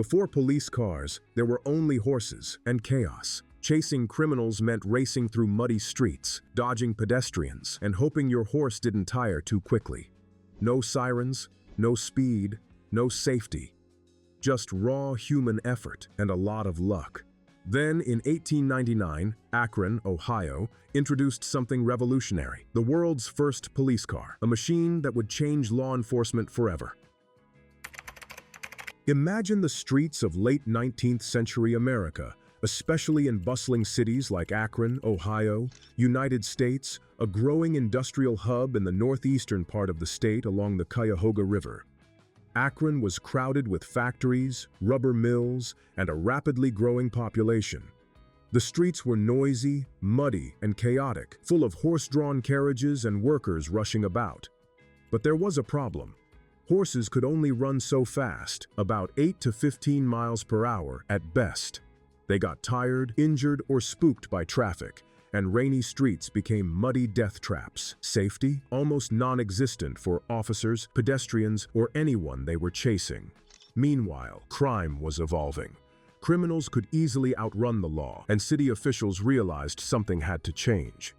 Before police cars, there were only horses and chaos. Chasing criminals meant racing through muddy streets, dodging pedestrians, and hoping your horse didn't tire too quickly. No sirens, no speed, no safety. Just raw human effort and a lot of luck. Then, in 1899, Akron, Ohio, introduced something revolutionary: the world's first police car, a machine that would change law enforcement forever. Imagine the streets of late 19th century America, especially in bustling cities like Akron, Ohio, United States, a growing industrial hub in the northeastern part of the state along the Cuyahoga River. Akron was crowded with factories, rubber mills, and a rapidly growing population. The streets were noisy, muddy, and chaotic, full of horse-drawn carriages and workers rushing about. But there was a problem. Horses could only run so fast, about 8 to 15 miles per hour at best. They got tired, injured, or spooked by traffic, and rainy streets became muddy death traps. Safety, almost non-existent for officers, pedestrians, or anyone they were chasing. Meanwhile, crime was evolving. Criminals could easily outrun the law, and city officials realized something had to change.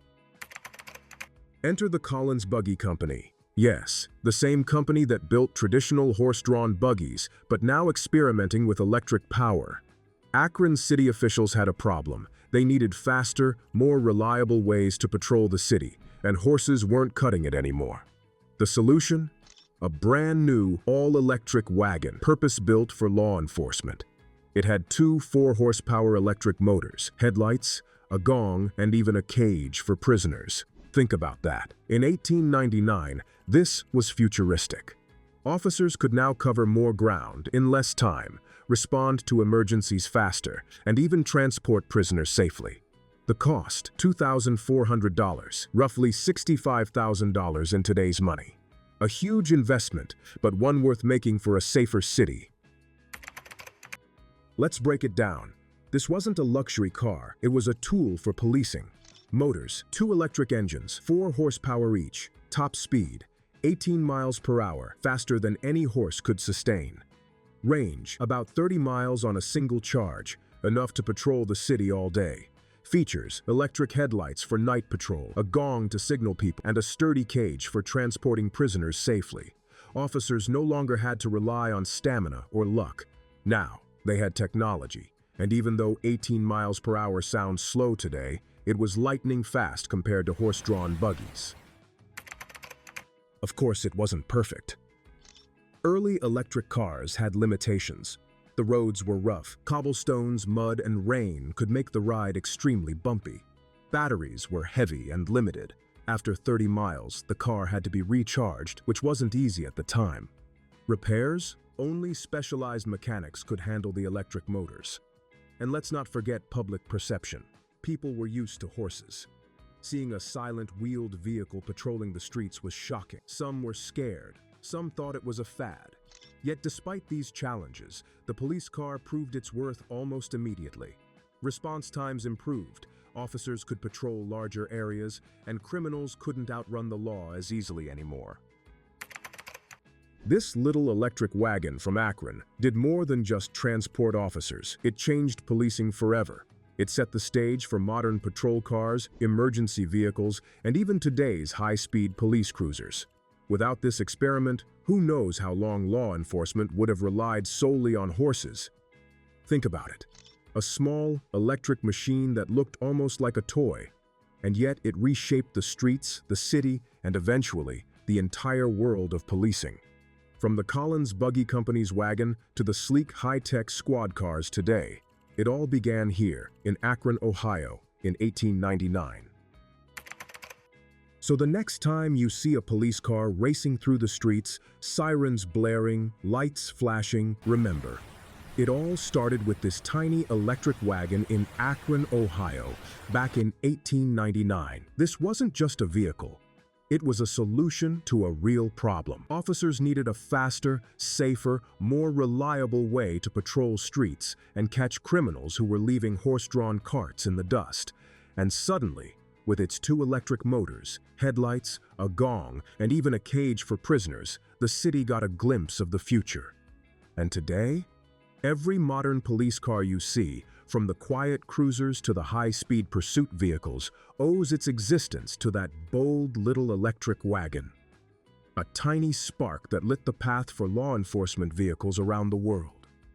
Enter the Collins Buggy Company. Yes, the same company that built traditional horse-drawn buggies, but now experimenting with electric power. Akron's city officials had a problem. They needed faster, more reliable ways to patrol the city, and horses weren't cutting it anymore. The solution? A brand new, all-electric wagon, purpose-built for law enforcement. It had 2 4-horsepower electric motors, headlights, a gong, and even a cage for prisoners. Think about that. In 1899, this was futuristic. Officers could now cover more ground in less time, respond to emergencies faster, and even transport prisoners safely. The cost, $2,400, roughly $65,000 in today's money. A huge investment, but one worth making for a safer city. Let's break it down. This wasn't a luxury car, it was a tool for policing. Motors, 2 electric engines, 4 horsepower each, top speed, 18 miles per hour, faster than any horse could sustain. Range, about 30 miles on a single charge, enough to patrol the city all day. Features, electric headlights for night patrol, a gong to signal people, and a sturdy cage for transporting prisoners safely. Officers no longer had to rely on stamina or luck. Now, they had technology, and even though 18 miles per hour sounds slow today, it was lightning fast compared to horse-drawn buggies. Of course, it wasn't perfect. Early electric cars had limitations. The roads were rough. Cobblestones, mud, and rain could make the ride extremely bumpy. Batteries were heavy and limited. After 30 miles, the car had to be recharged, which wasn't easy at the time. Repairs? Only specialized mechanics could handle the electric motors. And let's not forget public perception. People were used to horses. Seeing a silent wheeled vehicle patrolling the streets was shocking. Some were scared. Some thought it was a fad. Yet despite these challenges, the police car proved its worth almost immediately. Response times improved, officers could patrol larger areas, and criminals couldn't outrun the law as easily anymore. This little electric wagon from Akron did more than just transport officers. It changed policing forever. It set the stage for modern patrol cars, emergency vehicles, and even today's high-speed police cruisers. Without this experiment, who knows how long law enforcement would have relied solely on horses? Think about it. A small, electric machine that looked almost like a toy, and yet it reshaped the streets, the city, and eventually, the entire world of policing. From the Collins Buggy Company's wagon to the sleek high-tech squad cars today, it all began here, in Akron, Ohio, in 1899. So the next time you see a police car racing through the streets, sirens blaring, lights flashing, remember, it all started with this tiny electric wagon in Akron, Ohio, back in 1899. This wasn't just a vehicle. It was a solution to a real problem. Officers needed a faster, safer, more reliable way to patrol streets and catch criminals who were leaving horse-drawn carts in the dust. And suddenly, with its 2 electric motors, headlights, a gong, and even a cage for prisoners, the city got a glimpse of the future. And today, Every modern police car you see, from the quiet cruisers to the high-speed pursuit vehicles, owes its existence to that bold little electric wagon. A tiny spark that lit the path for law enforcement vehicles around the world.